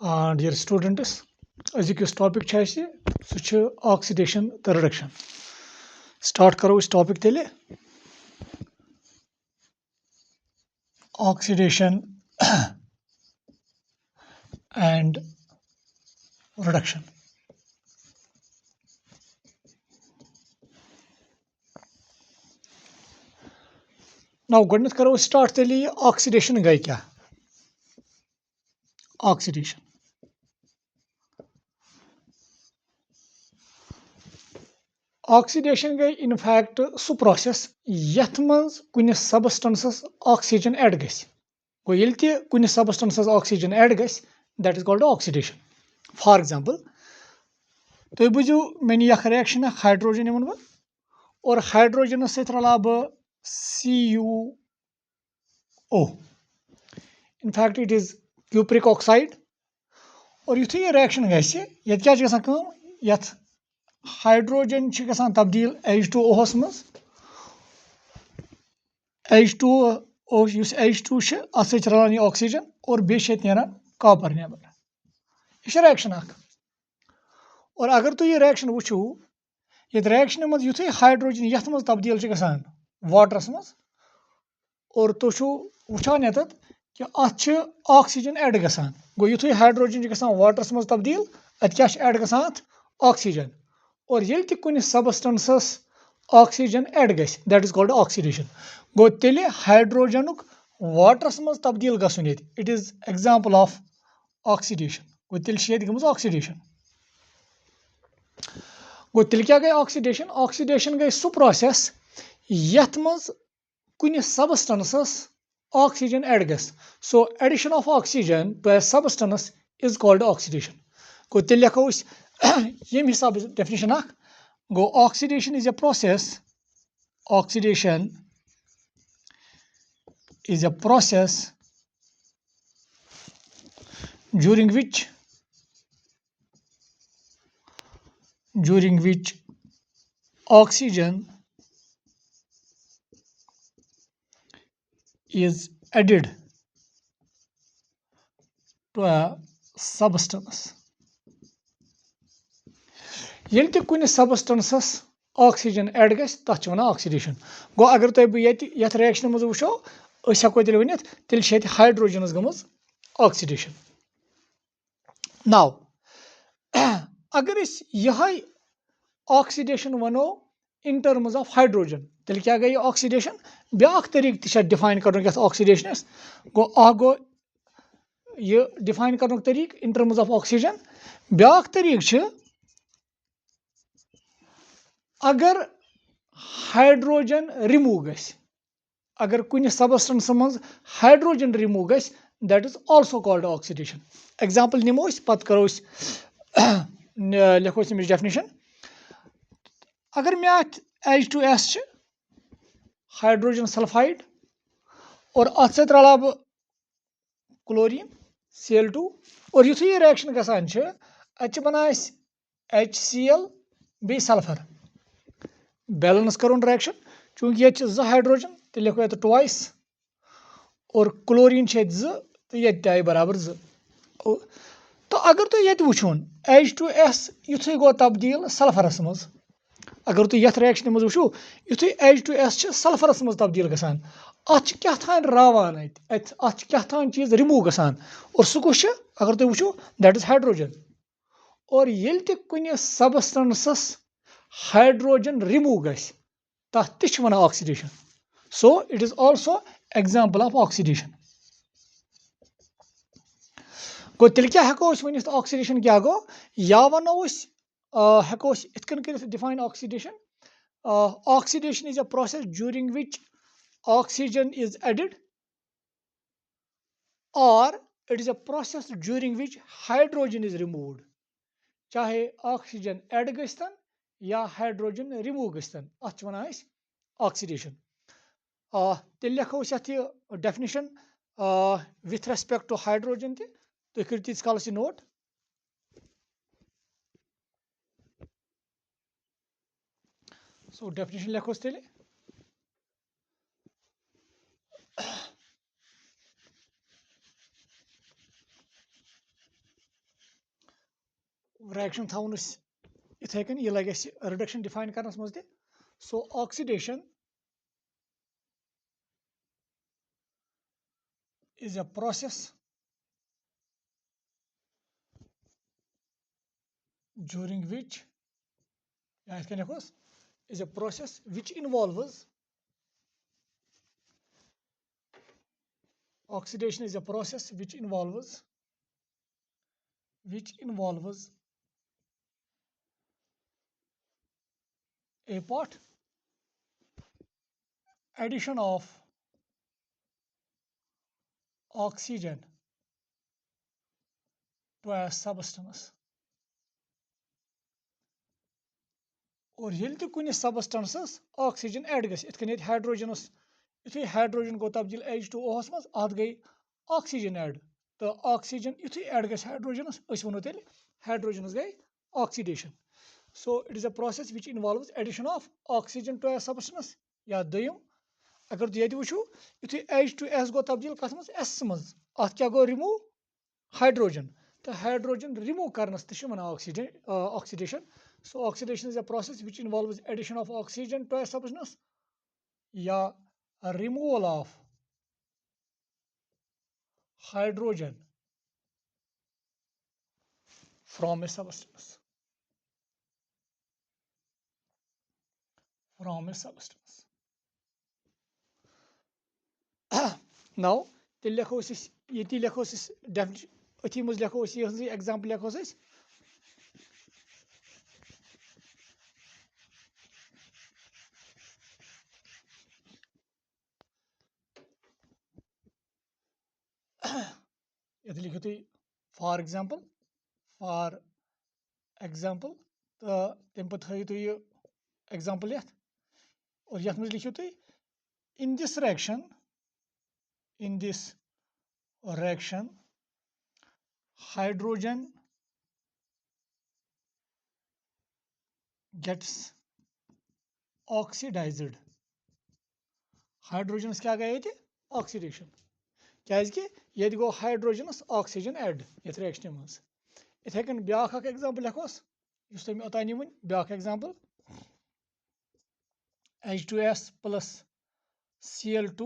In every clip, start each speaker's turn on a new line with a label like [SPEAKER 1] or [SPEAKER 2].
[SPEAKER 1] Dear students, अजुक topic सह oxidation तो reduction start करो इस टॉपिक तेले ऑक्सीडेशन एंड रिडक्शन. नाउ गोडनेथ करो स्टार्ट तेले ऑक्सीडेशन गई क्या ऑक्सीडेशन. ऑक्सीडेशन गई इन फैक्ट सह प्रोसेस यथ मज कुन सबस्टेंसस ऑक्सीजन ऐड गस गो ये तह कुन सबस्टेंसस ऑक्सीजन ऐड गस that is called oxidation. For example तुम बुझो मे यह रिएक्शन हाइड्रोजन वन बह और हाइड्रोजन सत रला बह CuO. In fact it is cupric oxide और युथ यह रिएक्शन गस क्या यथ हाइड्रोजन गसान तब्दील H2O मज H2O H2 अत सत रलान ऑक्सीजन और बेस नीरान कॉपर नबर यह रिएक्शन और अगर तुम यह रिएक्शन वुचो ये रिएक्शन मज युथ हाइड्रोजन यथ मज तब्दील गसान वाटरस मज और तुम वुचान ये कि अत ऑक्सीजन ऐड गसान गो युथ हाइड्रोजन गसान वाटरस मज तब्दील अत क्या ऐड गसान अत ऑक्सीजन और ये कुन सबस्टेंसस ऑक्सीजन ऐड गस दैट इज कॉल्ड ऑक्सीडेशन. गो तेले हाइड्रोजन वाटरस मज तब्दील गसन it is example of oxidation. गो तेल गमज ऑक्सीडेशन. गो तेल क्या गई ऑक्सीडेशन. ऑक्सीडेशन गई सह प्रोसेस यथ मज कुन सबस्टेंसस ऑक्सीजन ऐड गस. So addition of oxygen to a substance is called oxidation. गो तेल लिखो ये हिसाब डेफिनेशन गो oxidation is a process during which oxygen is added to a substance. ये कुन सबस्टेंसस ऑक्सीजन ऐड गस तथ वन ऑक्सीडेशन. गो अगर तुम ये रिएक्शन मज वो हेको तेल वन तेल हाइड्रोजन गमज ऑक्सीडेशन. नाउ अगर यह ऑक्सीडेशन वनो इन टर्म्स ऑफ हाइड्रोजन तेल क्या गई ऑक्सीडेशन. ब्या तरीक डिफाइन कर ऑक्सीडेशन गो यह डिफाइन कर तरीक इन टर्म्स ऑफ ऑक्सीजन. ब्या तरीक अगर हाइड्रोजन रिमूव गस अगर कुन सबस्टेंस मज हाइड्रोजन रिमूव गस that is also called oxidation. Example निमो पत करो लिखो डेफिनेशन. अगर मे H2S हाइड्रोजन सल्फाइड और अत सत रला बह क्लोरीन Cl2 और युथ यह रिएक्शन गसान अत बना HCl बे सल्फर बैलेंस कर रिएक्शन. चूंकि ये हाइड्रोजन तो लिखो ये ट्वाइस और क्लोरीन तो ये आई बराबर तो अगर तुम ये वुचोन H2S युथ गो तब्दील सल्फरस मज. अगर तुम ये रिएक्शन मज वो युथ H2S सल्फरस मज तब्दील गसान अत क्या रावान अत क्या चीज रिमूव गसान और सह कुछ अगर तुम वो दैट इज हाइड्रोजन. और ये कुन सबस्टेंसस हाइड्रोजन रिमूव गस तथ तह वन oxidation. So it is also example of oxidation. गो तेल क्या हेको वन ऑक्सीडेशन क्या गो या वनो हेको इत define oxidation. Oxidation is a process during which oxygen is added or it is a process during which hydrogen is removed. चाहे oxygen add गस्तन या हाइड्रोजन रिमूव गस्तन अत वन ऑक्सीडेशन. तेल लिखो definition with respect to hydrogen तुम करो तीस कालस नोट. सो डेफिनेशन लिखोस तेल reaction thaun ithai kani ye lagi reduction define karnas maz te. So oxidation is a process during which is a process which involves oxidation is a process which involves a pot addition of oxygen to a substance और L ते कुछ सबस्टेंसस oxygen add गस इत कन हाइड्रोजनस युथु hydrogen गो तब्दील H2O हस मज अत गई oxygen add तो ऑक्सीजन युथु ऐड गस हाइड्रोजनस अस वनो तेल हाइड्रोजनस गई oxidation. So it is a process which involves addition of oxygen to a substance या दोयम अगर तुम ये वो युथु H2S गो तब्दील कथ मज S मज अत क्या गो रिमूव हाइड्रोजन तो हाइड्रोजन रिमूव करनस तह वन oxidation. So oxidation is a process which involves addition of oxygen to a substance या removal of hydrogen from a substance. Now तेल लिखो ये लिखो अथी मज लिखो एग्जाम्पल लिखो ये लिखो तुम फॉर एग्जाम्पल तो तम पे थो तुम ये एग्जाम्पल ये और ये मज लिखो तुम in this reaction hydrogen gets oxidized. हाइड्रोजनस क्या गए ये ऑक्सीडेशन क्या ये गो हाइड्रोजनस ऑक्सीजन ऐड ये रिएक्शन मज इथे कन ब्या एग्जाम्पल लिखोस तुम ओतान वन ब्या example H2S plus Cl2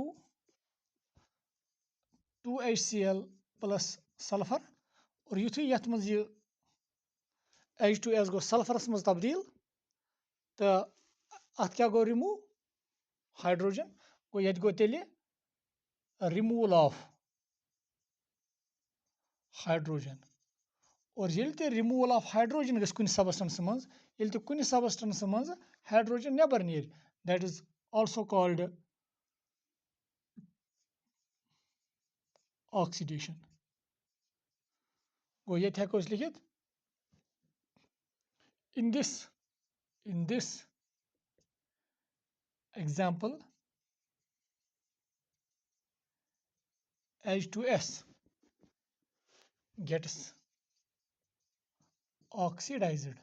[SPEAKER 1] 2HCl plus sulphur और युथु यथ मज ये H2S गो सल्फरस मज तब्दील तो अत क्या गो रिमूव हाइड्रोजन गो ये गो तेल रिमूवल ऑफ हाइड्रोजन और ये ते रिमूवल ऑफ हाइड्रोजन गस कुन सबस्टेंस मज ये ते कुन सबस्टेंस मज हाइड्रोजन नेबर नीर that is also called oxidation. गो ये हेको लिखित in this example H2S gets oxidized.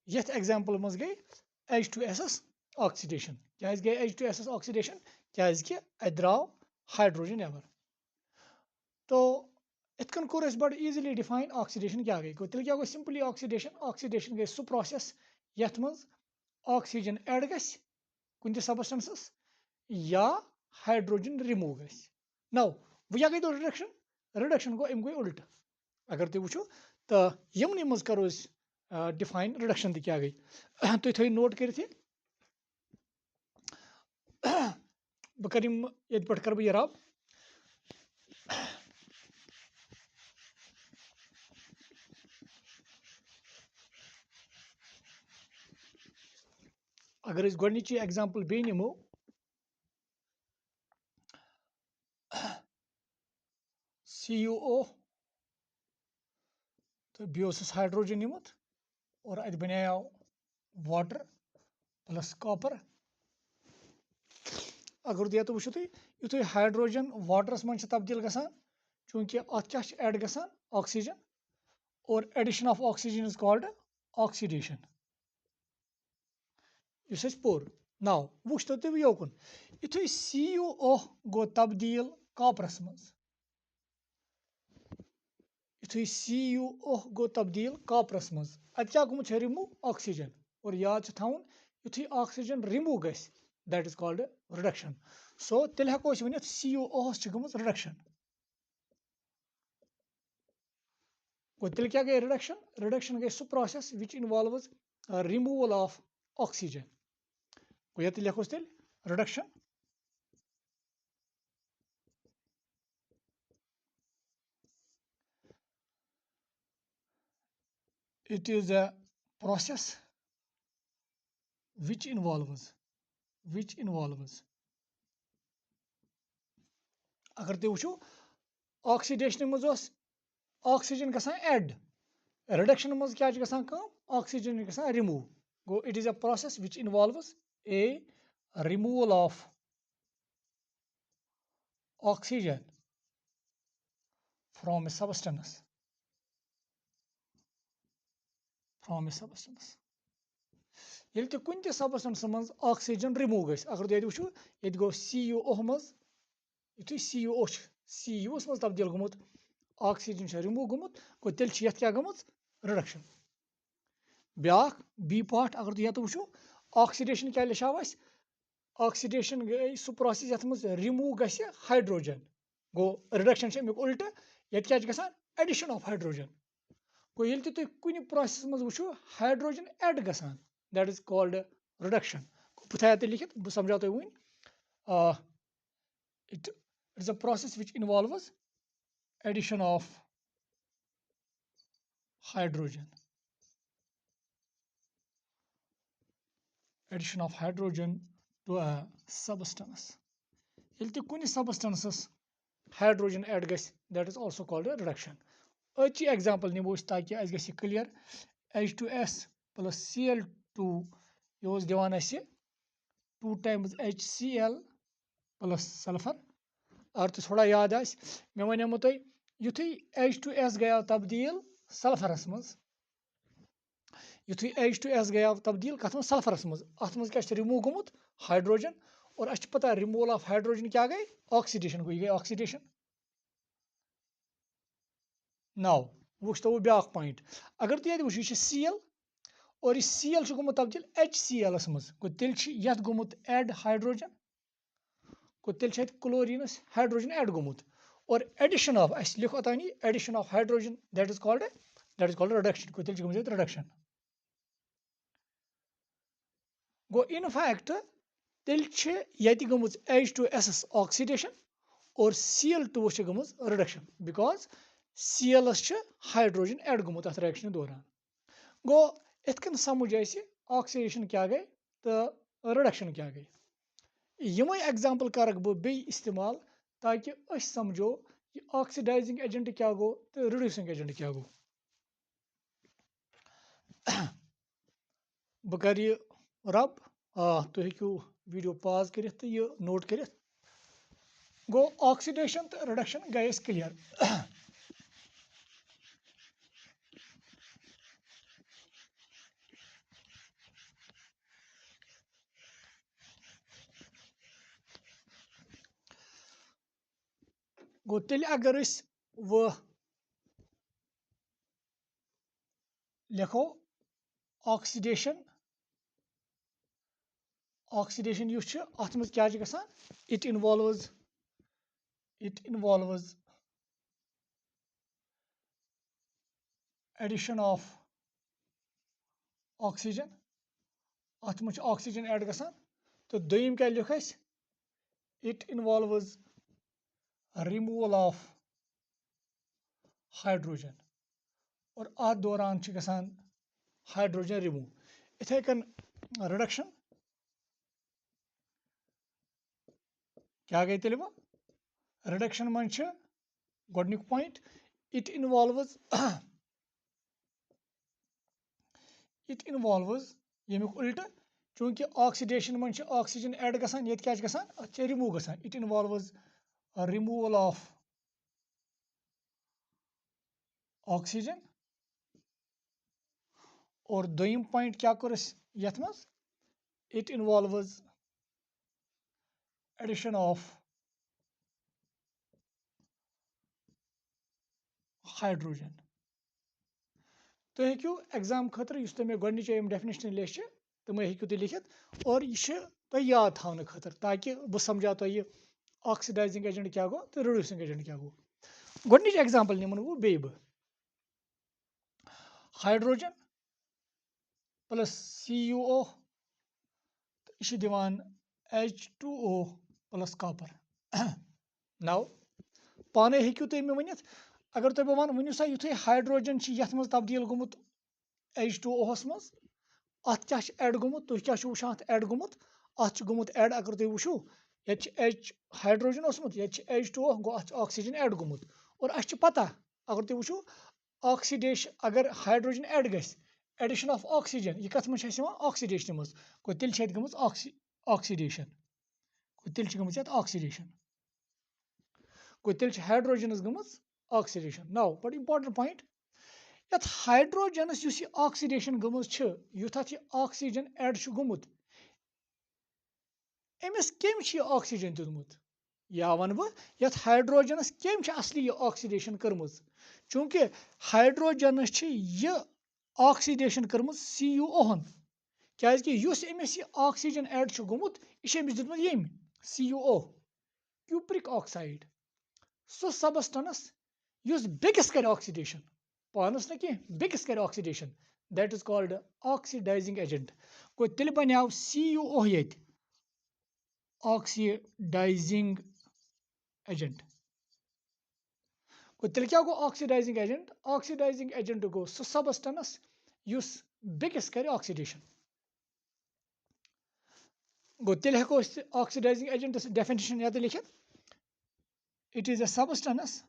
[SPEAKER 1] यथ एग्जाम्पल मज गई H2S ऑक्सीडेशन क्या गई H2S ऑक्सीडेशन क्या अत द्राव हाइड्रोजन नेबर. तो इतकन कोर बड़ इजीली डिफाइन ऑक्सीडेशन क्या गई तेल क्या गो सिंपली ऑक्सीडेशन गई सह प्रोसेस यथ मज ऑक्सीजन ऐड गस कुन सबस्टेंसस या हाइड्रोजन रिमूव गस. नौ वो क्या गई तो रिडक्शन गो अम गई उल्ट अगर तुम वो तो यमन मज करो डिफाइन रिडक्शन क्या गई तुम थो नोट कर बह कर ये कर बह रब अगर गोडनिची एग्जाम्पल बे निमो CuO तो बेस हाइड्रोजन निमुत और अत बनो वाटर प्लस कॉपर. अगर ये तो वो युथ हाइड्रोजन वाटरस मन तब्दील गसान चूंकि अत क्या ऐड गसान ऑक्सीजन और addition of oxygen is called oxidation इस पोर. नाउ वो तुम योकुन युथ CuO गो तब्दील कॉपरस मज युथुई CuO गो तब्दील कॉपरस मज अत क्या गोमुत रिमूव ऑक्सीजन और याद थाउन युथुई ऑक्सीजन रिमूव गस that is called reduction so तेल हेको वनित CuO गोमुत रिडक्शन गो तेल क्या गई रिडक्शन रिडक्शन गई सु process which involves removal of oxygen गो ये लिखोस तेल reduction it is a process which involves अगर तुम वो ऑक्सीडेशन मज ऑक्सीजन गसान एड रिडक्शन मज क्या गसान ऑक्सीजन गसान रिमूव गो it is a process which involves a removal of oxygen from a substance ये कुन त सबस्टेंस मज ऑक्सीजन रिमूव गस अगर तुम वो ये गो CuO मज युथुई CuO मज तब्दील गोमुत ऑक्सीजन रिमूव गोमुत गो तेल क्या गोमुत रिडक्शन ब्या बी पार्ट अगर तुम ये वो ऑक्सीडेशन क्या लिखाव ऑक्सीडेशन गई सु प्रोसेस ये मज रिमूव गस हाइड्रोजन गो रिडक्शन अमुक उल्ट ये क्या गसान एडिशन ऑफ हाइड्रोजन गो ये तुम कुन प्रोसेस मज वो हाइड्रोजन एड गसान दैट इज कॉल्ड रिडक्शन बह थाया ते लिखित बह समझाओ तुम वन it is a process which involves addition of hydrogen to a substance yel te kuni substances hydrogen add gais that is also called a reduction achi example nimo taki as gais clear H2S plus Cl2 yos divan ase 2 times HCl plus sulfur और तो थोड़ा याद आस मे वनेमो तुम युथुई H2S गया तब्दील sulphurous मज युथुई H2S गया तब्दील कथ मज सल्फरस मज अत मज क्या रिमूव गोमुत हाइड्रोजन और अस पता रिमूवल ऑफ हाइड्रोजन क्या गई ऑक्सीडेशन गई ऑक्सीडेशन नाउ वो तो ब्या पॉइंट अगर तुम ये वो Cl और यह Cl गोमुत तब्दील HCl मज गो तेल ये गोमुत एड हाइड्रोजन गो तेल क्लोरीनस हाइड्रोजन एड गोमुत और एडिशन ऑफ अस लिखो तानी addition of hydrogen that is called reduction गो तेल गोमुत रिडक्शन गो इन फैक्ट तेल ये गोमुत H2S ऑक्सीडेशन और Cl2 गोमुत reduction because Cl hydrogen add गोमुत अथ रिएक्शन दौरान गो इतकन समझ ऑक्सीडेशन क्या गई तो रिडक्शन क्या गई यमे एग्जाम्पल कर बे इस्तेमाल ताकि अस समझो कि ऑक्सीडाइजिंग एजेंट क्या गो तो रिड्यूसिंग एजेंट क्या गो बह कर रब तुम हेकू वीडियो पॉज कर ये नोट कर गो ऑक्सीडेशन तो रिडक्शन गए क्लियर गो तेल अगर वह लिखो ऑक्सीडेशन अत मज क्या गसान it involves addition of oxygen अत मज ऑक्सीजन ऐड गसान तो दोयम क्या लिख it involves removal of hydrogen और अत दौरान गसान हाइड्रोजन रिमूव इथे कन रिडक्शन क्या गई तेल रिडक्शन मज गोडनिक पॉइंट इट इन्वॉल्व्स यमुक उल्ट चूंकि ऑक्सीडेशन मज ऑक्सीजन ऐड गसान ये क्या गसान रिमूव गसान it involves removal of oxygen और दोयम पॉइंट क्या कर यथ मज it involves addition of hydrogen तुम हेकू एग्जाम खतर मे गोडनिच डेफिनेशन लिस्ट तुम हेकू तुम लिखित और यह तुम याद थवने खतर ताकि बह समझा तुम ऑक्सीडाइजिंग एजेंट क्या गो तो रिड्यूसिंग एजेंट क्या गो गोडनिच एग्जाम्पल निमन वो बे बह हाइड्रोजन प्लस CuO यह दिवान H2O प्लस कॉपर नाउ पाने हेकू तुम मे वनित अगर तुम बह वन वनियो सा युथे हाइड्रोजन यथ मज तब्दील गोमुत H2O मज अत क्या एड गोमुत तुम क्या वुचान अत एड गोमुत अत गोमुत एड अगर तुम वुचो ये H हाइड्रोजन ओसमुत ये H2O गो अत ऑक्सीजन एड गोमुत और अस पता अगर तुम वुचो ऑक्सीडेशन अगर हाइड्रोजन एड गस एडिशन ऑफ ऑक्सीजन यह कत मज ऑक्सीडेशन मज गो तेल गमज ऑक्सीडेशन गो तेल गमज ऑक्सीडेशन गो तेल हाइड्रोजनस गमज oxidation now but important point यथ हाइड्रोजनस यह ऑक्सीडेशन गमज युथ अत ऑक्सीजन एड गोमुत अमिस कम ऑक्सीजन दितमुत या वन बह यथ हाइड्रोजनस कम असली यह ऑक्सीडेशन कर्म चूंकि हाइड्रोजनस यह ऑक्सीडेशन कर्म CuO हन क्या अमिस यह ऑक्सीजन एड गोमुत यह अमिस दितमुत यम CuO cupric oxide so substance युस बेकिस कर ऑक्सीडेशन पानस न कह बेकिस कर oxidation that is called oxidising agent गो तेल बनो CuO ये ऑक्सीडाइजिंग एजेंट गो तेल क्या गो ऑक्सीडाइजिंग एजेंट गो सो सबस्टेंस युस बेकिस कर ऑक्सीडेशन गो तेल हेको ऑक्सीडाइजिंग एजेंट डेफिनेशन या लिखित it is a substance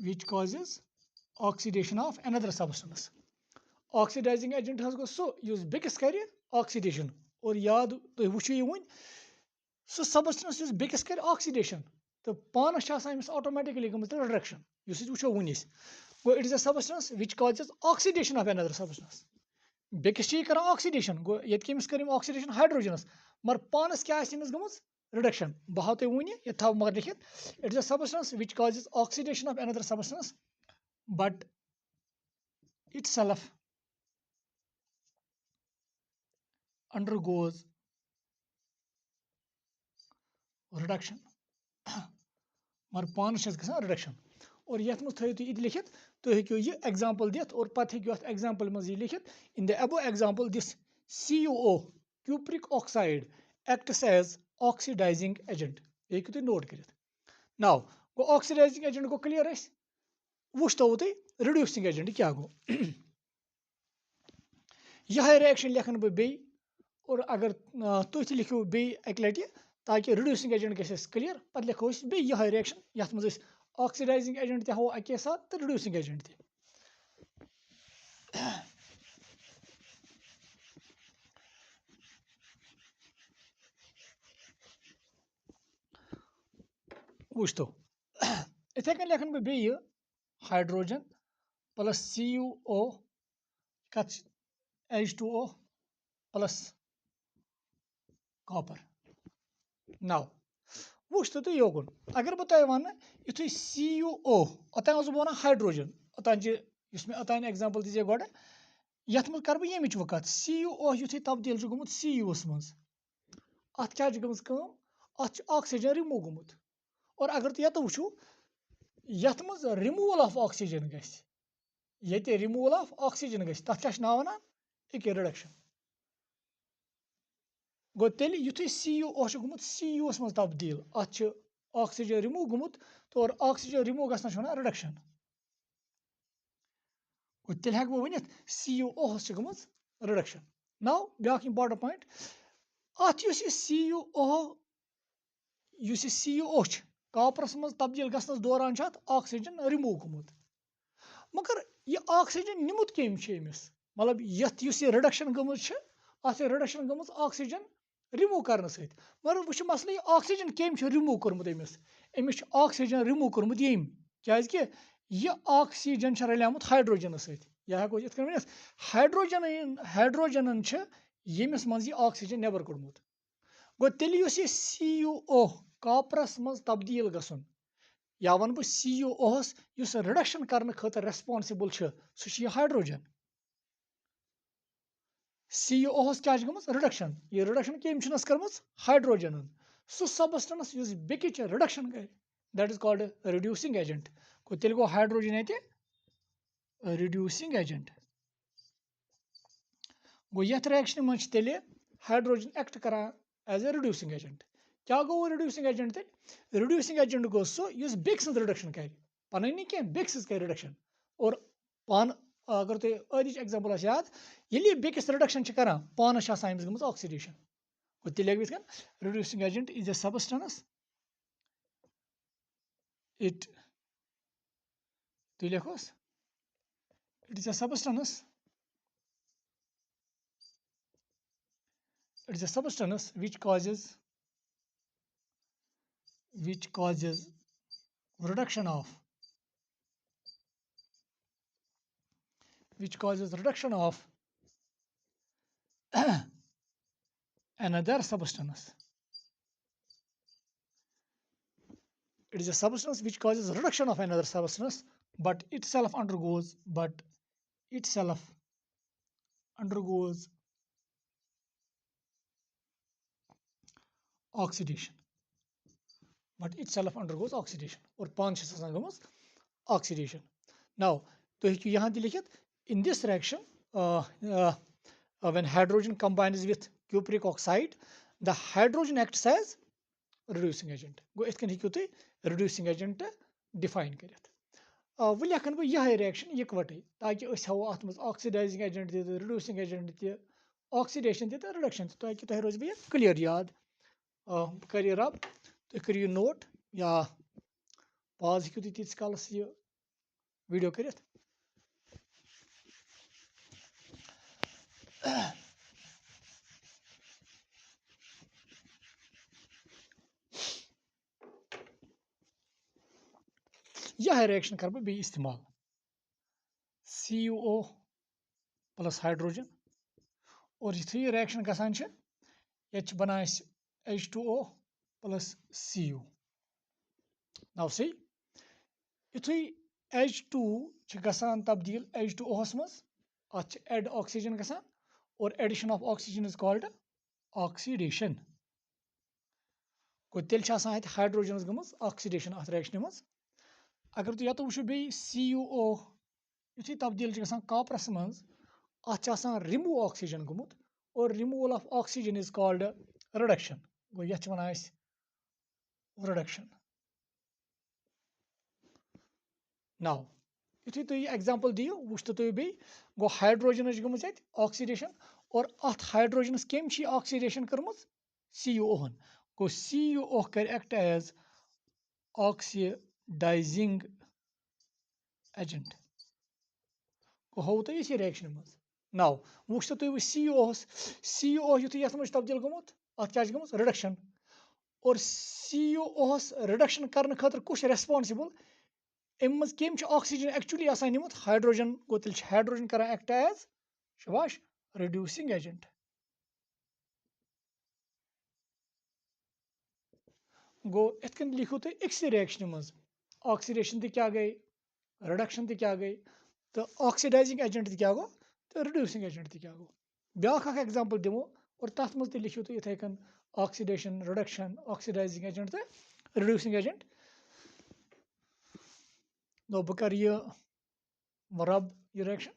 [SPEAKER 1] which causes oxidation of another substance oxidizing agent has go so use बेकिस कर ऑक्सीडेशन और याद तुम वो वन सो सबस्टेंस बेकिस कर ऑक्सीडेशन तो पानस अमिस ऑटोमेटिकली गमज रिडक्शन वो वन गो it is a substance which causes oxidation of another substance बेकिस कर ऑक्सीडेशन गो ये कमिस कर ऑक्सीडेशन हाइड्रोजनस मगर पानस क्या गमज रिडक्शन बह हाव तुम वन ये थव मगर लिखित it is a substance which causes oxidation of another substance but itself undergoes reduction मगर पानस गसान रिडक्शन और ये मज थो तुम लिखित तुम हेको यह एग्जाम्पल दिथ और पे हेको एग्जाम्पल मज यह लिखित in the above example this CuO cupric oxide acts as oxidizing agent हेको तुम नोट कर नाउ गो ऑक्सीडाइजिंग एजेंट गो क्लियर वो तुम रिड्यूसिंग एजेंट क्या गो यह रिएक्शन लिखन बह बे और अगर तुम लिखो बे अक लटि ताकि रिड्यूसिंग एजेंट गस क्लियर पे लिखो बे यह रिएक्शन ये मज ऑक्सीडाइजिंग एजेंट तह हाव अके साथ तो रिड्यूसिंग एजेंट तह वो इथे कन लिखन बह बे हाइड्रोजन प्लस CuO कत H2O प्लस कॉपर नाउ वो तुम योगुन अगर बह तुम वन युथु CuO ओतान बह वन हाइड्रोजन ओतान मे ओतान एग्जाम्पल दिजे गो यथ मज कर बह यमिच वकत CuO युथु तब्दील गोमुत Cu मज अत क्या गमज अत ऑक्सीजन रिमूव गोमुत और अगर तुम ये वुचो यथ मज रिमूवल ऑफ ऑक्सीजन गस ये रिमूवल ऑफ ऑक्सीजन गस तथ क्या नाव वन एक रिडक्शन गो तेल युथु CuO गोमुत Cu मज तब्दील अत ऑक्सीजन रिमूव गोमुत तो और ऑक्सीजन रिमूव गसन वन रिडक्शन गो तेल हेक बह वनित CuO गमज रिडक्शन नाउ ब्याक इंपॉर्टेंट पॉइंट अत CuO कॉपरस मज तब्दील गसनस दौरान ऑक्सीजन रिमूव गोमुत मगर यह ऑक्सीजन निमुत कम अमिस मतलब यह रिडक्शन गमज अत रिडक्शन गमज ऑक्सीजन रिमूव करने सहित मगर वो मसले ये ऑक्सीजन केम रिमूव कोर्मुत अमिस ऑक्सीजन रिमूव कोर्मुत येम क्या यह ऑक्सीजन रलियामुत हाइड्रोजन सहित यह हेको इत कन वनित हाइड्रोजन यमिस मज यह ऑक्सीजन नेबर कोड़मुत गो तेल यह CuO कॉपरस मज तब्दील गसन या वन बह CuOs युस रिडक्शन करने खतर रेस्पॉन्सिबल सह हाइड्रोजन CuOs क्या गमस रिडक्शन यह रिडक्शन केम कर्म हाइड्रोजन सह सबस्टेंस युस बेकिच रिडक्शन कर that is called reducing agent गो तेल गो हाइड्रोजन ये रिड्यूसिंग एजेंट गो यथ रिएक्शन मज तेल हाइड्रोजन एक्ट कर एज ए रिड्यूसिंग एजेंट क्या गो वो रिड्यूसिंग एजेंट तेल रिड्यूसिंग एजेंट गो सह बेक सज रिडक्शन कर पन कह बेक सज कर रिडक्शन और पान अगर तुम अदिच एग्जाम्पल याद ये बेकिस रिडक्शन कर पानस अमिस गम ऑक्सीडेशन गो तेल reducing agent is a substance it तुम लिखोस it is a substance which causes reduction of another substance. It is a substance which causes reduction of another substance, but itself undergoes oxidation. और पान गमस oxidation. Now, तो यहाँ लिखित in this reaction when hydrogen combines with cupric oxide, the hydrogen acts as reducing agent. गो इत कन तुम reducing agent define करित वो लेखन बह यह रिएक्शन इकवटे ताकि हेवो अत मज ऑक्सीडाइजिंग एजेंट त रिड्यूसिंग एजेंट त ऑक्सीडेशन त रिडक्शन ताकि तुम रोज यह क्लियर याद कर यह रब तुम करो यह नोट या पाज हेकु तुम तीस कालस यह वीडियो करित यह रिएक्शन कर बह इस्तेमाल CuO प्लस हाइड्रोजन और यु यह रिएक्शन गसान ये बना H2O plus Cu. Now see युथु H2 गसान तब्दील H2O मज अत एड ऑक्सीजन गसान और addition of oxygen is called oxidation गो तेल हाइड्रोजन गम ऑक्सीडेशन अत रिएक्शन मज अगर तुम ये वो बे CuO युथु तब्दील गसान कॉपरस मज अत रिमूव ऑक्सीजन गुमुत और removal of oxygen is called reduction गो ये वन रिडक्शन. नाउ युथु तुम एग्जाम्पल दियो वो तुम बे गो हाइड्रोजन गम ऑक्सीडेशन और अत हाइड्रोजनस कम ऑक्सीडेशन कर्म CuO गो CuO कर एक्ट एज ऑक्सीडाइजिंग एजेंट गो हो तो ये रिएक्शन मज. नाउ वो तुम CuO युथु ये मज तब्दील गुमुत अत क्या गम रिडक्शन और CuO रिडक्शन करने खतर कुछ रेस्पॉन्सिबल अम मज कम ऑक्सीजन एक्चुअली निमुत हाइड्रोजन गो तेल हाइड्रोजन कर एक्ट एज शबाश रिड्यूसिंग एजेंट गो इत कन लिखो तुम अक्स रिएक्शन मज ऑक्सीडेशन तो क्या गई रिडक्शन तो क्या गई तो ऑक्सीडाइजिंग एजेंट तो क्या गो तो रिड्यूसिंग एजेंट तो क्या गो ब्या एग्जाम्पल दिमो और तथ मज लिखो तुम इथे कन ऑक्सीडेशन रिडक्शन ऑक्सीडाइजिंग एजेंट तो रिड्यूसिंग एजेंट. नो बह कर यह रब यह रिएक्शन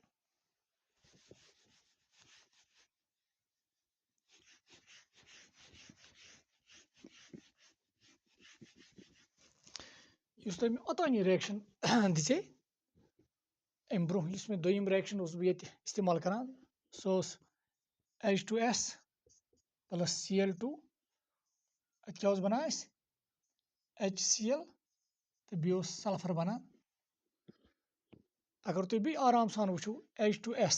[SPEAKER 1] इस तुम ओतानी रिएक्शन दिसे अम ब्रो मे दोयम रिएक्शन बह इस्तेमाल करान सो H2S प्लस Cl2 अत क्या बना HCl तो बे सल्फर बना. अगर तुम बे आराम सान वो H2S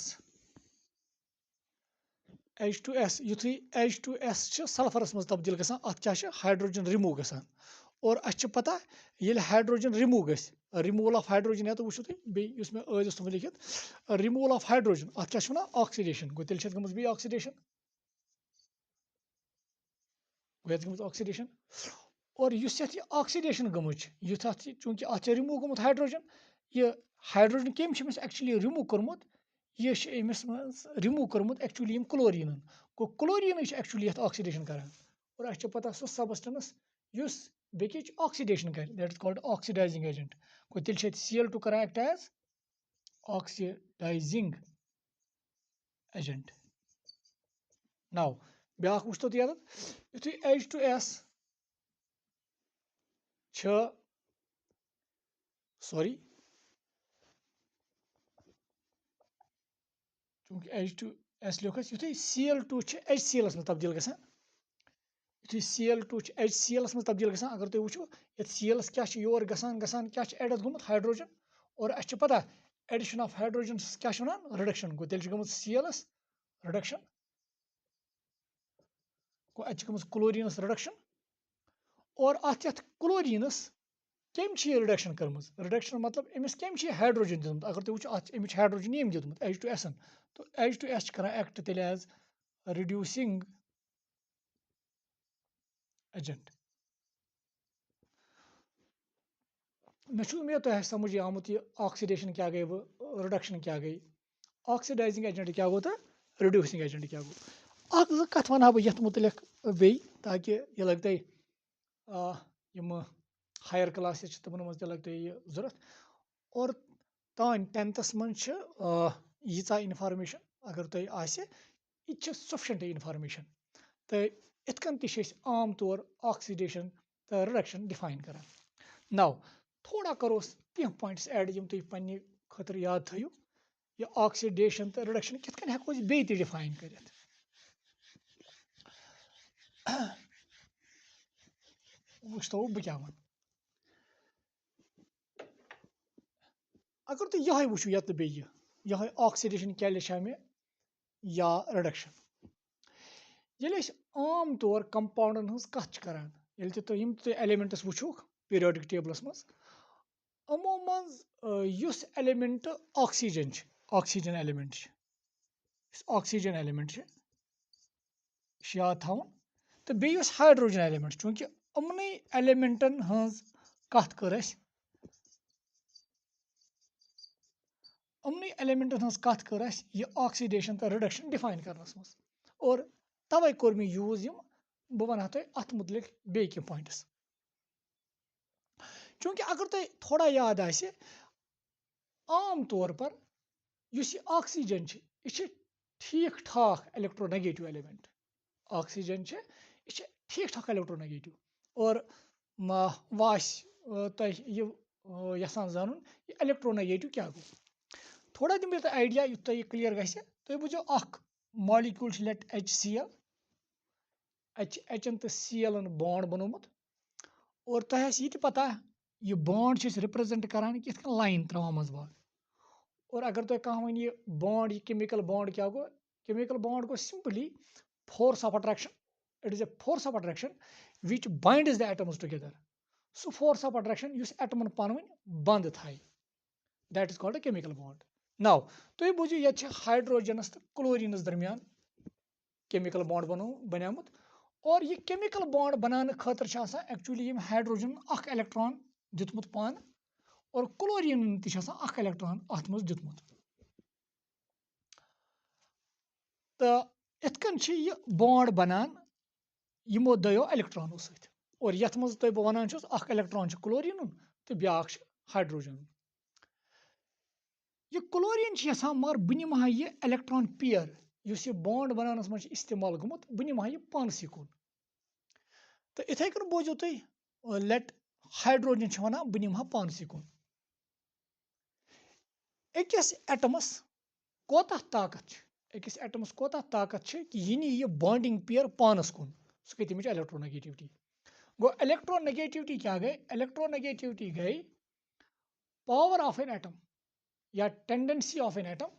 [SPEAKER 1] H2S युथै H2S सल्फरस मज तब्दील गसान अत क्या हाइड्रोजन रिमूव गसान और अच्छे पता ये हाइड्रोजन रिमूव गस रिमूवल ऑफ हाइड्रोजन या तो वो बेस मे तुम लिखित रिमूवल ऑफ हाइड्रोजन अत क्या वन ऑक्सीडेशन गो तेल गम बे ऑक्सीडेशन गो ऑक्सीडेशन और ये ऑक्सीडेशन गम युथ चूंकि अत रिमूव गमुत हाइड्रोजन ये हाइड्रोजन कम एक्चुअली रिमूव कोर्मुत ये अमिस रिमूव कोर्मुत एक्चुअली क्लोरीन गो क्लोरीन एक्चुअली ऑक्सीडेशन करान और अच्छे पता सह सबस्टेंस युस बेकिच ऑक्सीडेशन कर that is called oxidising agent गो तेल Cl2 करान act as oxidizing agent now ब्याक वुच तो युथै H2S सॉरी चूंकि H2S लिखस युथै Cl2 HCl में तब्दील गसान युथै Cl2 HCl में तब्दील गसान अगर तुम वो ये Cl क्या योर गसान गसान क्या एडत गुमुत हाइड्रोजन और अच्छे पता एडिशन ऑफ हाइड्रोजन क्या वन रिडक्शन गो तेल गमुत Cl रिडक्शन गो अत क्लोरीनस रिडक्शन और अत क्लोरीनस कम रिडक्शन कर्म रिडक्शन मतलब अमिस कम हाइड्रोजन दितमुत अगर तुम वो अमिच हाइड्रोजन यम दितमुत H2S तो H2S करान एक्ट तेल एज रिड्यूसिंग एजेंट मे उम्मीद तुम समझ आमुत ये ऑक्सीडेशन क्या गई वो रिडक्शन क्या गई ऑक्सीडाइजिंग एजेंट क्या गो तो रिड्यूसिंग एजेंट क्या गो अख कथ वन बह ये मुतलिक बे ताकि ये लग तुम हायर क्लासेस तमन मज लग ये जरूरत और तान 10th मज यीचा इन्फॉर्मेशन अगर तुम यह सफिशेंट इन्फॉर्मेशन तो इत कन आम तौर ऑक्सीडेशन तो रिडक्शन डिफाइन करान नाउ थोड़ा करोस कह पॉइंट्स ऐड यम तुम पन्ने खतर याद थो ये ऑक्सीडेशन तो रिडक्शन कित कन हेको बे डिफाइन कर वो बह क्या वन अगर तुम यह वो ये बे यह ऑक्सीडेशन क्या लिखा मे या रिडक्शन ये आम तौर कंपाउंडन हज कथ करान तुम एलिमेंट्स वो पीरियोडिक टेबलस मज अमो मज element oxygen element oxygen element याद थवन तो बे हाइड्रोजन एलिमेंट चूंकि अमन एलिमेंटन हज कथ कर अमन एलिमेंटन हज कथ कर यह ऑक्सीडेशन तो रिडक्शन डिफाइन करनस मज और तवे कोर मे यूज बह वन तुम अत मुतलिक बे कह पॉइंट्स चूंकि अगर तुम थोड़ा याद आम तौर पर इस ऑक्सीजन यह ठीक ठाक इलेक्ट्रोनेगेटिव एलिमेंट ऑक्सीजन यह ठीक ठाक इलेक्ट्रोनेगेटिव और वह यसान जान यह इलेक्ट्रोनेगेटिव क्या गो थोड़ा दिम बह आइडिया युथ तुम क्लियर गि तुम बुझो मॉलिक्यूल लेट HCl Hn तो Cl बॉन्ड बनोमुत और तुम यह पता यह बॉन्ड रिप्रेजेंट करान कि लाइन त्रावान मजबाग और अगर तुम कह वन यह बॉन्ड यह केमिकल बॉन्ड क्या गो केमिकल बॉन्ड गो simply force of attraction it is a force of attraction which binds the atoms together so force of attraction युस एटमन पान बंद थाय that is called a chemical bond now तुम बुझो ये हाइड्रोजनस तो क्लोरीनस दरमियान केमिकल बॉन्ड बनियामुत और यह केमिकल बॉन्ड बनाने खतर एक्चुअली हाइड्रोजन अख इलेक्ट्रॉन दितमुत पान और क्लोरीन तख इलेक्ट्रॉन अत मज दितमुत तो इतकन यह बॉन्ड बनान यमो दयो इलेक्ट्रॉनों सत और यथ मज तुम बह वन अख इलेक्ट्रॉन क्लोरीन तो ब्याक हाइड्रोजन यह क्लोरीन यसान मगर बह निमा यह इलेक्ट्रॉन पेयर इस यह बॉन्ड बनानस मज इस्तेमाल गुमुत बह निमा यह पानस कुन तो इथे कन बोजो तुम लेट हाइड्रोजन वन बह निमा पानस कुन अकिस एटमस कोता ताकत अकिस एटमस कोता ताकत कि यह नी यह बॉन्डिंग पेयर पानस कुन सह गई तमिच इलेक्ट्रोनेगेटिविटी गो इलेक्ट्रोनेगेटिविटी क्या गई इलेक्ट्रोनेगेटिविटी गई पावर ऑफ एन एटम या tendency of an atom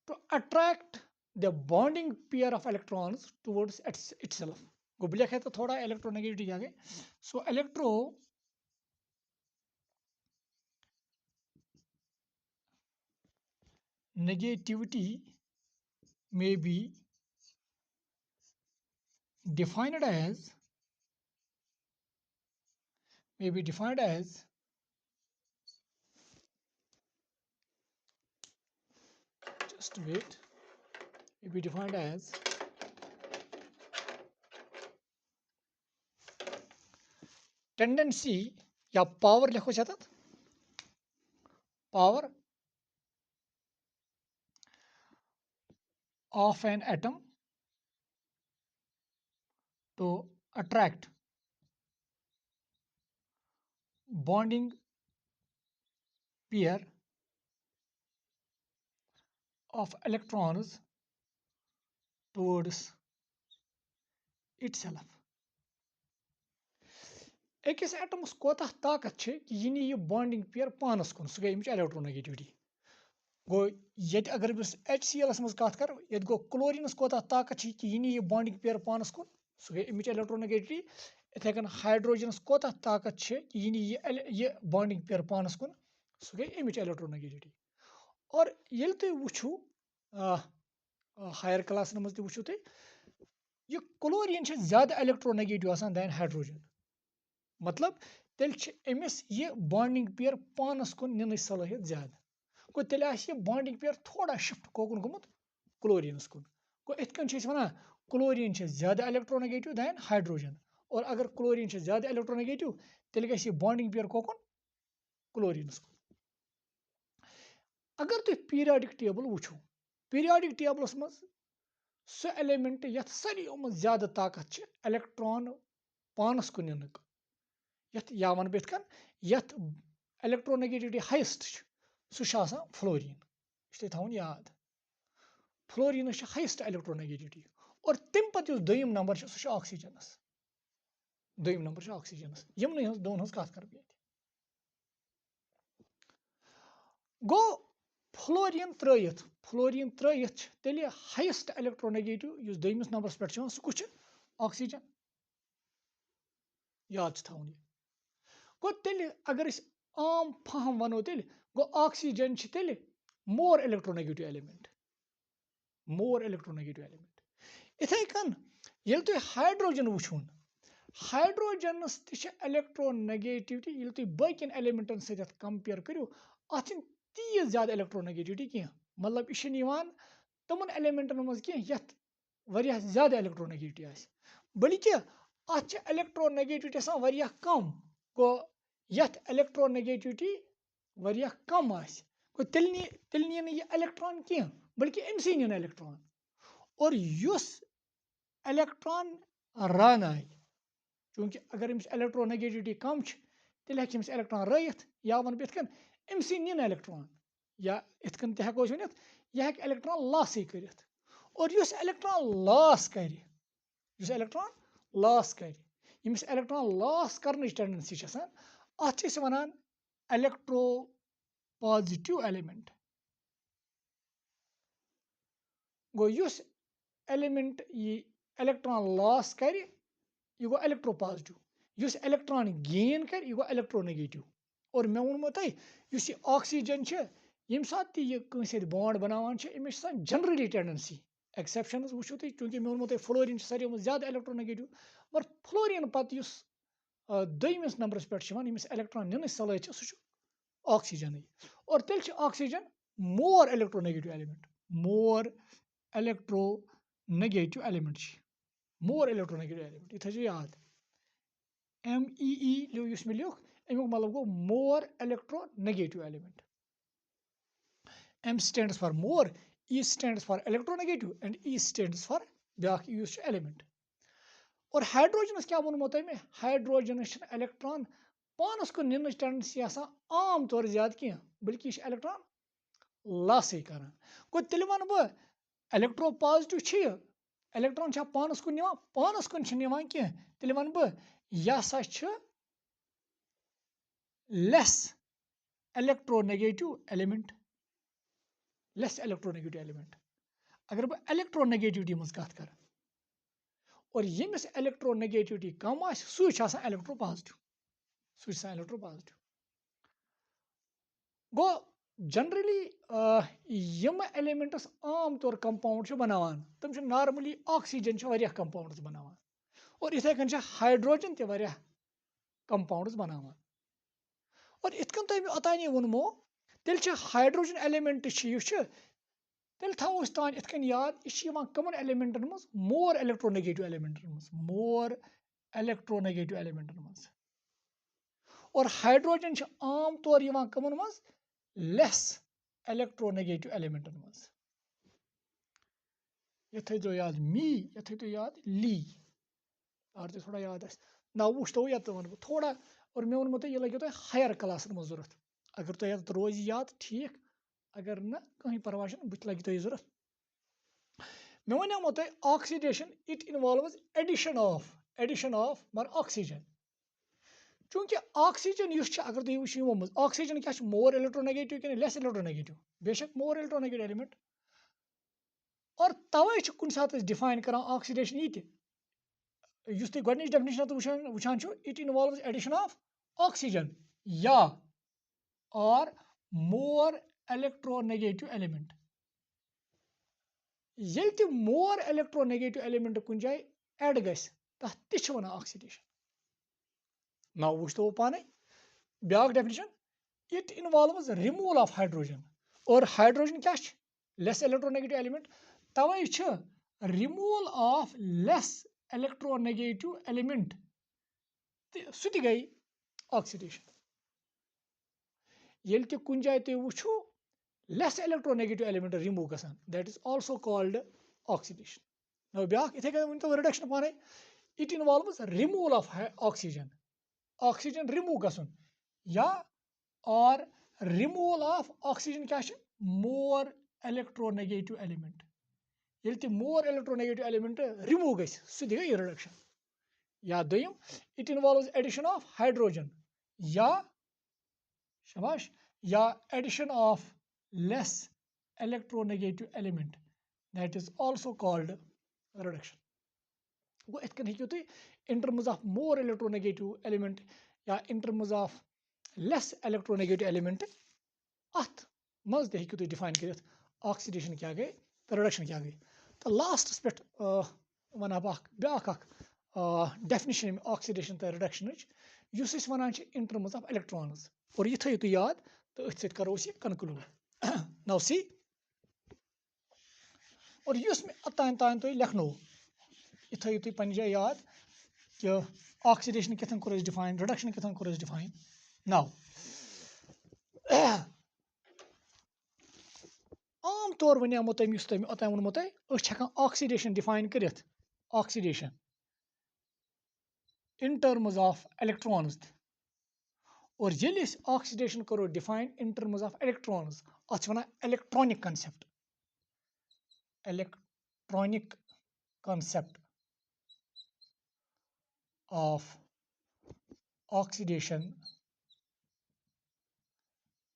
[SPEAKER 1] to attract the bonding pair of electrons towards itself. गो बह लिखा तो थोड़ा इलेक्ट्रोनेगेटिविटी क्या गई. So electronegativity may be defined as just wait, may be defined as tendency या power लिखो शायद power of an atom to attract bonding pair of electrons towards itself. Ekis atoms कोता ताकत छे कि यह नी bonding pair पानस कुन सो गई अमिच इलेक्ट्रोनेगेटिविटी. गो ये अगर बस HCl मज कत कर ये गो क्लोरिनस कोता ताकत छे कि यह नी bonding pair पानस कुन सो गई अमिच इलेक्ट्रोनेगेटिविटी. इथे कन हाइड्रोजनस कोता ताकत छे कि यह नी ये bonding pair पानस कुन सो गई अमिच इलेक्ट्रोनेगेटिविटी. और ये तुम वुचु हायर क्लास मज वुचु तुम यह क्लोरीन ज्यादा इलेक्ट्रोनेगेटिव आसान दैन हाइड्रोजन. मतलब तेल अमिस यह बॉन्डिंग पेयर पानस कुन निन सलाहियत ज्यादा. गो तेल यह बॉन्डिंग पेयर थोड़ा शिफ्ट कोकुन गोमुत क्लोरीनस कुन. गो इत कन वनान क्लोरीन ज्यादा इलेक्ट्रोनेगेटिव दैन हाइड्रोजन. और अगर क्लोरीन ज्यादा इलेक्ट्रोनेगेटिव तेल गई बॉन्डिंग पेयर कोकुन क्लोरीनस कुन. अगर तुम पीरियडिक टेबल वुचो पीरियडिक टेबलस मज सो एलिमेंट यथ सारियों मज ज्यादा ताकत इलेक्ट्रॉन पानस कुन निनक यथ या वन बह यथ इलेक्ट्रोनेगेटिविटी हाइस्ट सह फ्लोरीन. इस थवन याद फ्लोरीन हाइस्ट इलेक्ट्रोनेगेटिविटी. और तम पे दोम नंबर सह ऑक्सीजनस. दोम नंबर ऑक्सीजनस. यमन दोन हज कत कर गो फ्लोरीन त्रयिथ तेल हाइस्ट इलेक्ट्रोनेगेटिव दोमिस नंबरस पे सह कुछ ऑक्सीजन. याद थवन यह गो तेल अगर आम फहम वनो तेल गो ऑक्सीजन तेल मोर इलेक्ट्रोनेगेटिव एलिमेंट. इथे कन ये तुम हाइड्रोजन वुचुन हाइड्रोजनस इलेक्ट्रोनेगेटिविटी ये तुम बाकिन एलिमेंटन सत कंपेयर करो अत तीज ज्यादा इलेक्ट्रोनेगेटिविटी कह. मतलब यह तमन एलिमेंटन मज कह ज्यादा इलेक्ट्रोनेगेटिविटी आस बल्कि अत इलेक्ट्रोनेगेटिविटी कम. गो यथ इलेक्ट्रोनेगेटिविटी कम आस गो तेल नी यह इलेक्ट्रॉन कह बल्कि अमसी नीन इलेक्ट्रॉन. और युस इलेक्ट्रॉन रान आय चूंकि अगर अमिस इलेक्ट्रोनेगेटिविटी कम तेल हेक इलेक्ट्रॉन रयिथ या वन बह अमसी नीन इलेक्ट्रॉन. या इत कन तको वन यह हेक इलेक्ट्रॉन लॉस कर. और युस इलेक्ट्रॉन लॉस कर यमिस इलेक्ट्रॉन लॉस करने टेंडेंसी अत वनान इलेक्ट्रो पॉजिटिव एलिमेंट. गो युस एलिमेंट यह इलेक्ट्रॉन लॉस कर यह गो इलेक्ट्रो पॉजिटिव. युस इलेक्ट्रॉन गेन कर यह गो इलेक्ट्रोनेगेटिव. और मे वोनमो तुम यह ऑक्सीजन यम सात यह bond बनावान Amish generally tendency exception वुचो तुम चूंकि मे वोनमो फ्लोरीन सारे ज्यादा इलेक्ट्रोनेगेटिव. मगर फ्लोरीन पे दोमिस नंबरस पे यमिस इलेक्ट्रॉन निन सलाहियत सह ऑक्सीजन. और तेल oxygen more electronegative element. More electronegative element यह थो याद. MEE मे लिख अमुक मतलब गो more electronegative element. M stands for more, E stands for electronegative and E stands for back use element. और हाइड्रोजनस क्या वोनमो तुम हाइड्रोजनस इलेक्ट्रॉन पानस को निन टेंडेंसी आम तौर ज्यादा कह बल्कि यह इलेक्ट्रॉन लॉस कर. गो तेल वन बह इलेक्ट्रो पॉजिटिव इलेक्ट्रॉन पानस कुन कह तेल वन बह यह लेस इलेक्ट्रोनेगेटिव एलिमेंट. अगर बह इलेक्ट्रोनेगेटिविटी मज कत कर और यमिस इलेक्ट्रोनेगेटिविटी कम आस सह इलेक्ट्रोपॉजिटिव सह इलेक्ट्रोपॉजिटिव गो जनरली यम एलिमेंट्स आम तौर कंपाउंड बनावान तम नॉर्मली ऑक्सीजन वारिया कंपाउंड्स बनावान और इथे कन हाइड्रोजन ते कंपाउंड्स बनावान और इत कन तुम ओतानी वोनमो तेल हाइड्रोजन एलिमेंट तेल थो तान इत कन याद यह कमन एलिमेंटन मज मोर इलेक्ट्रोनेगेटिव एलिमेंटन मज और हाइड्रोजन आम तौर कमन मज लेस इलेक्ट्रोनेगेटिव एलिमेंटन मज यह थो याद मी यह थो याद ली और थोड़ा याद ना वो ये वन थोड़ा और मे वो यह लगे तुम हायर क्लास मज जरूरत अगर तुम ये रोज याद ठीक अगर ना कहीं परवाह बुत लगे तुम जरूरत मे वो तुम oxidation it involves addition of मगर ऑक्सीजन चूंकि ऑक्सीजन अगर तुम वो ऑक्सीजन क्या मोर इलेक्ट्रोनेगेटिव कि लेस इलेक्ट्रोनेगेटिव बेशक मोर इलेक्ट्रोनेगेटिव एलिमेंट और तवे कुन सात डिफाइन कर ऑक्सीडेशन यह तुम गॉडनिच डेफिनेशन वुचान it involves addition of oxygen या और मोर इलेक्ट्रोनेगेटिव एलिमेंट ये मोर इलेक्ट्रोनेगेटिव एलिमेंट कुन जाए एड गस तथ ती वन ऑक्सीडेशन ना वो पाने ब्या definition it involves removal of hydrogen और हाइड्रोजन क्या लेस इलेक्ट्रोनेगेटिव एलिमेंट तवे removal of less electronegative element सह गई ऑक्सीडेशन ये कुन जाए तुम वो लेस इलेक्ट्रोनेगेटिव एलिमेंट रिमूव गसान that is also called oxidation नो ब्या इथे कन तो रिडक्शन पाने it involves removal of oxygen remove गसन या और रिमूवल ऑफ ऑक्सीजन क्या मोर इलेक्ट्रोनेगेटिव एलिमेंट ये तुम मोर इलेक्ट्रोनेगेटिव एलिमेंट रिमूव गई सह गई रिडक्शन या दोम it involves addition of hydrogen या शाबाश या addition of less electronegative element that is also called reduction गो इत तुम in terms of more electronegative element या in terms of less electronegative element अत मज तुम डिफाइन कर ऑक्सीडेशन क्या गई तो रिडक्शन क्या गई तो लास्टस पे वन ब्या डेफिनेशन ऑक्सीडेशन तो reduction one in terms of electrons और यह थो याद तो अथ सत करो कनक्लूड नाउ सी और इस मे तान तुम लेखनो यह थो तुम पन्ने जाए याद कि ऑक्सीडेशन कितन कोर डिफाइन रिडक्शन कितन कोर डिफाइन नाउ आम तौर वनो तुम ओतान वोनमो तुम ऑक्सीडेशन डिफाइन कर oxidation in terms of electrons और ये ऑक्सीडेशन करो define in terms of electrons अत electronic concept of oxidation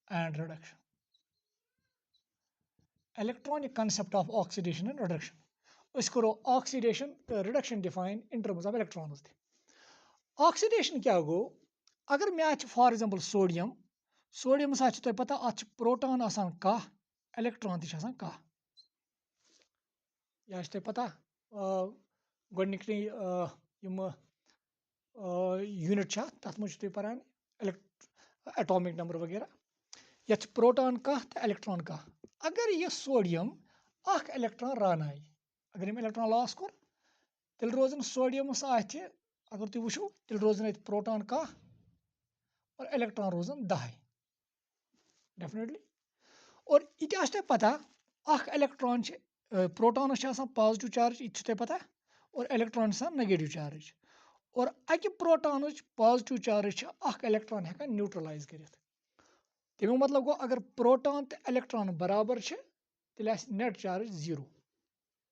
[SPEAKER 1] and reduction electronic concept of oxidation and reduction करो ऑक्सीडेशन तो reduction define in terms of electrons oxidation क्या गो अगर मे for example sodium सा तुम पता अत प्रोटॉन आसान कह इलेक्ट्रॉन तह कह यह तुम पता गोडनिकनी यूनिट तथ मज तुम पान एटॉमिक नंबर वगैरह ये प्रोटॉन कह तो इलेक्ट्रॉन कह अगर यह सोडियम इलेक्ट्रॉन रानाय अगर यम इलेक्ट्रॉन लॉस कोर तेल रोजन सोडियमस अगर तुम वो तेल रोजन प्रोटॉन कह और इलेक्ट्रॉन रोजन 10 डेफिनेटली और यह तुम पता इलेक्ट्रॉन प्रोटॉनस पॉजिटिव चार्ज यह तुम पता और इलेक्ट्रॉन नेगेटिव चार्ज और अकि प्रोटॉन पॉजिटिव चार्ज इलेक्ट्रॉन हेकान न्यूट्रलाइज कर तमिक मतलब गो अगर प्रोटॉन तो इलेक्ट्रॉन बराबर तेल नेट चार्ज 0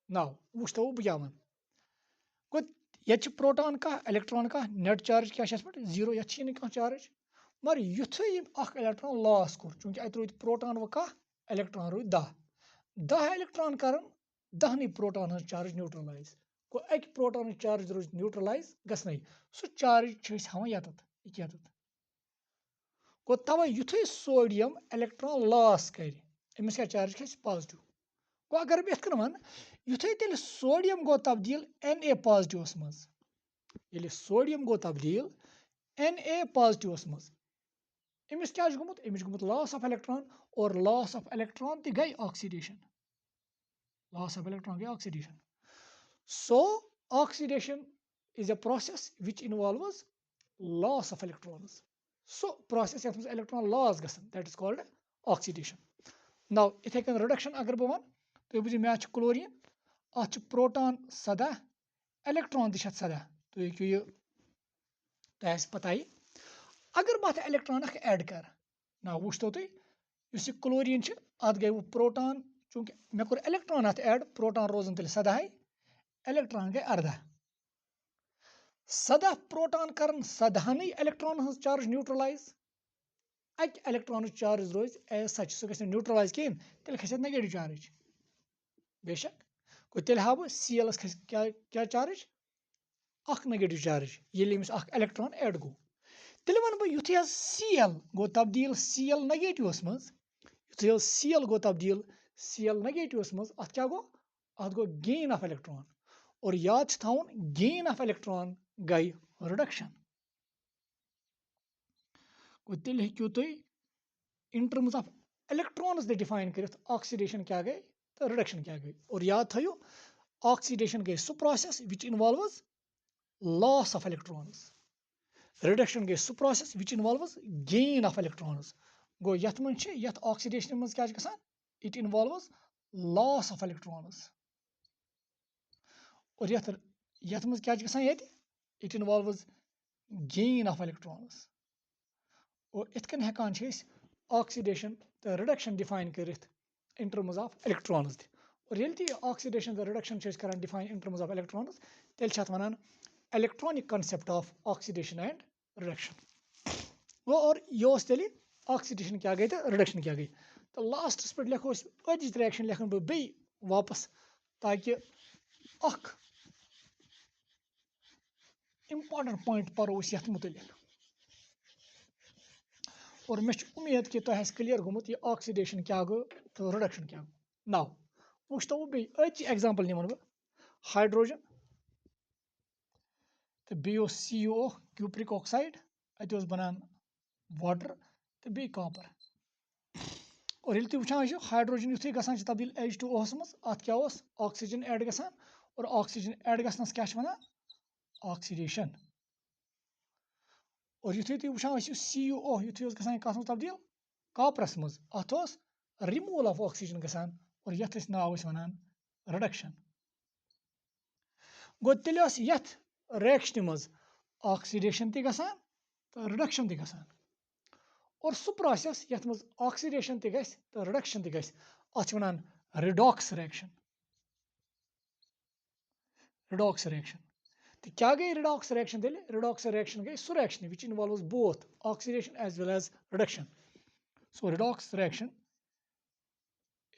[SPEAKER 1] नाउ वो बह क्या वन गो ये प्रोटॉन कह इलेक्ट्रॉन कह नेट चार्ज क्या 0 ये कह चार्ज मगर युथु इलेक्ट्रॉन लॉस कोर चूंकि अत रूद प्रोटॉन वो कह इलेक्ट्रॉन रूद 10 इलेक्ट्रॉन कर दहनी प्रोटॉन हज चार्ज न्यूट्रलाइज गो अक प्रोटॉन चार्ज रोज न्यूट्रलाइज गसने सो चार्ज हां यत गो तवे युथे सोडियम इलेक्ट्रॉन लॉस कर अमिस क्या चार्ज खस पॉजिटिव गो अगर बह यथ वन युथे तेल सोडियम गो तब्दील Na पॉजिटिवस मज ये सोडियम गो तब्दील Na पॉजिटिवस मज अमिस क्या गोमुत लॉस ऑफ इलेक्ट्रॉन और लॉस ऑफ इलेक्ट्रॉन तह गई oxidation loss of electron gay oxidation. So oxidation is a process which involves loss of electrons. So process yatھ electron loss gasan, that is called oxidation. Now ithai kan reduction agar bh wan to bujhi me ach chlorine ach proton 17 electron tih 17 to hekyu ye to as pata hi agar bh electron ak add kar now wuchto tu yus ye chlorine ch at gay proton चूंकि मे core electron अथ add proton रोजन तेल 17 electron गए 18 17 proton करन 17 electron हज charge neutralise अक electron charge रोज as such सो गस neutralise कहीं तेल खस negative charge बेशक को तेल हाव Cl खस क्या चार्ज अख नेगेटिव चार्ज ये अमिस अख इलेक्ट्रॉन ऐड गो तेल वन बह युथे Cl गो तब्दील Cl नेगेटिवस मज युथे Cl गो तब्दील Cl नेगेटिवस मज अत क्या गो अत गो गेन ऑफ इलेक्ट्रॉन और याद थवन गेन ऑफ इलेक्ट्रॉन गई रिडक्शन गो तेल हेक्यू तुम in terms of electrons define कर ऑक्सीडेशन क्या गई तो रिडक्शन क्या गई और याद थो ऑक्सीडेशन गई सु process which involves loss of electrons reduction गई सु process which involves gain of electrons गो यथ मज यथ ऑक्सीडेशन मज क्या गसान it involves loss of electrons और यथ मज क्या गसान ये it involves gain of electrons और इत कन हेकान ऑक्सीडेशन तो रिडक्शन डिफाइन करित in terms of electrons और येल ती ऑक्सीडेशन तो रिडक्शन करान define in terms of electrons तेल छ वनान electronic concept of oxidation and reduction वो और ये तेल ऑक्सीडेशन क्या गई तो रिडक्शन क्या गई तो लास्टस पे लिखो अजिच रिएक्शन लिखन बह बे वापस ताकि अख इम्पॉर्टेंट पॉइंट परो यथ मुतलिक और मे उम्मीद कि तुम क्लियर गोमुत ये ऑक्सीडेशन क्या गो तो रिडक्शन क्या गो नाउ वुचतो बे अच एग्जांपल निमन बह हाइड्रोजन तो बो CO क्यूप्रिक ऑक्साइड अत बनान वाटर तो बे कॉपर और ये वुचान हाइड्रोजन युथे गसान तब्दील H2O मज अत क्या ऑक्सीजन ऐड गसान और ऑक्सीजन ऐड गसनस क्या वनान ऑक्सीडेशन और युथे तुम वुचान CO युथे गसान कथ मज तब्दील कॉपरस मज अत रिमूवल ऑफ ऑक्सीजन गसान और यथ नाव वनान रिडक्शन गो तेल यथ रिएक्शन मज ऑक्सीडेशन तह गसान तो रिडक्शन तह गसान और सु प्रोसेस यथ मज ऑक्सीडेशन तह गस तो रिडक्शन तह गस अत वनान रिडॉक्स रिएक्शन तो क्या गई रिडॉक्स रिएक्शन तेल रिडॉक्स रिएक्शन गई सु reaction which involves both oxidation as well as reduction so redox reaction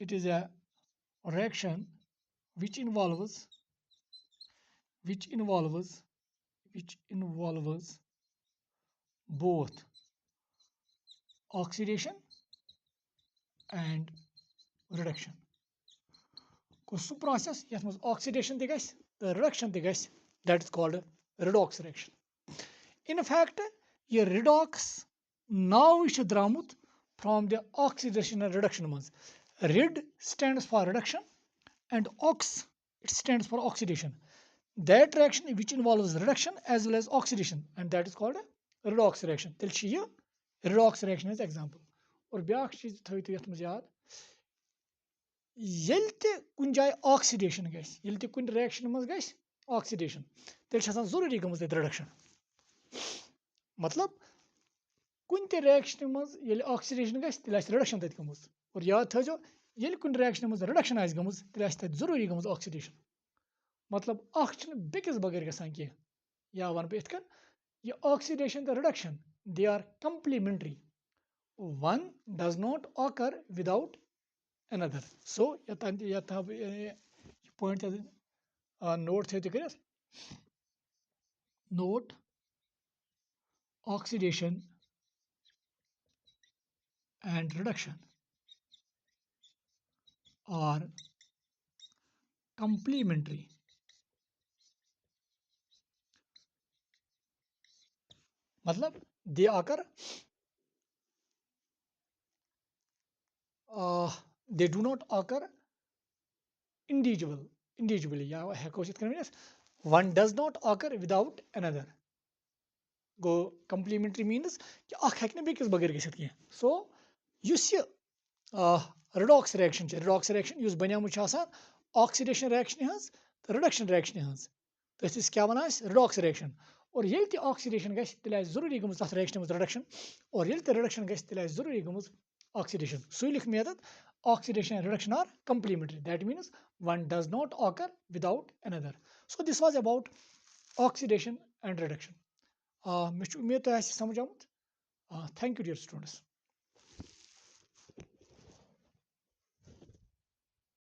[SPEAKER 1] it is a reaction which involves both oxidation and reduction को सु प्रोसेस यथ मज ऑक्सीडेशन तह गस तो रिडक्शन तह गस that is called redox reaction. In fact, ये redox नाव द्रामुत from the oxidation and reduction मज. Rid stands for reduction and ox it stands for oxidation. That reaction which involves reduction as well as oxidation and that is called redox reaction. Tel ये redox reaction is example. और back चीज थो यथ मज याद L ते कुन जाय ऑक्सीडेशन गस येल ते कुन रिएक्शन मज गस ऑक्सीडेशन तेल जरूरी गमज रिडक्शन मतलब कुन ते रिएक्शन मज येल ऑक्सीडेशन गस तेल रिडक्शन तत गमज और याद थो येल कुन रिएक्शन मज रिडक्शन आस गमज तेल तत जरूरी गमज ऑक्सीडेशन मतलब अख बेकिस बगैर गसान कह या वन बह इथकन ये ऑक्सीडेशन तो reduction they are complementary one does not occur without another. So point note tھٲیِو تُہۍ کٔرِتھ note oxidation and reduction are complementary मतलब they occur they do not occur individually या हेको अस यिथ कन ؤنِتھ one does not occur without another go complementary means कि اکھ ہیٚکہِ نہٕ بیٚکِس بغٲر گٔژھِتھ کینٛہہ سو یُس یہِ رِڈاکس رِیکشن چھِ رِڈاکس رِیکشن یُس بنیٛامٕژ چھِ آسان آکسِڈیشن رِیکشنہِ ہٕنٛز تہٕ رِڈکشن رِیکشنہِ ہٕنٛز تٔتھۍ أسۍ کیاہ وَنان أسۍ رِڈاکس رِیکشن اور ییٚلہِ تہِ آکسِڈیشن گژھِ تیٚلہِ آسہِ ضروٗری گٔمٕژ تَتھ رِیکشنہِ منٛز رِڈکشن اور ییٚلہِ تہِ رِڈکشن گژھِ تیٚلہِ آسہِ ضروٗری گٔمٕژ آکسِڈیشن سُے لیکھ مےٚ ییٚتٮ۪تھ oxidation and reduction are complementary that means one does not occur without another so this was about oxidation and reduction مےٚ چھُ اُمید تۄہہِ آسہِ سمجھ آمُت تھینک یوٗ ڈِیر سٹوٗڈنٹس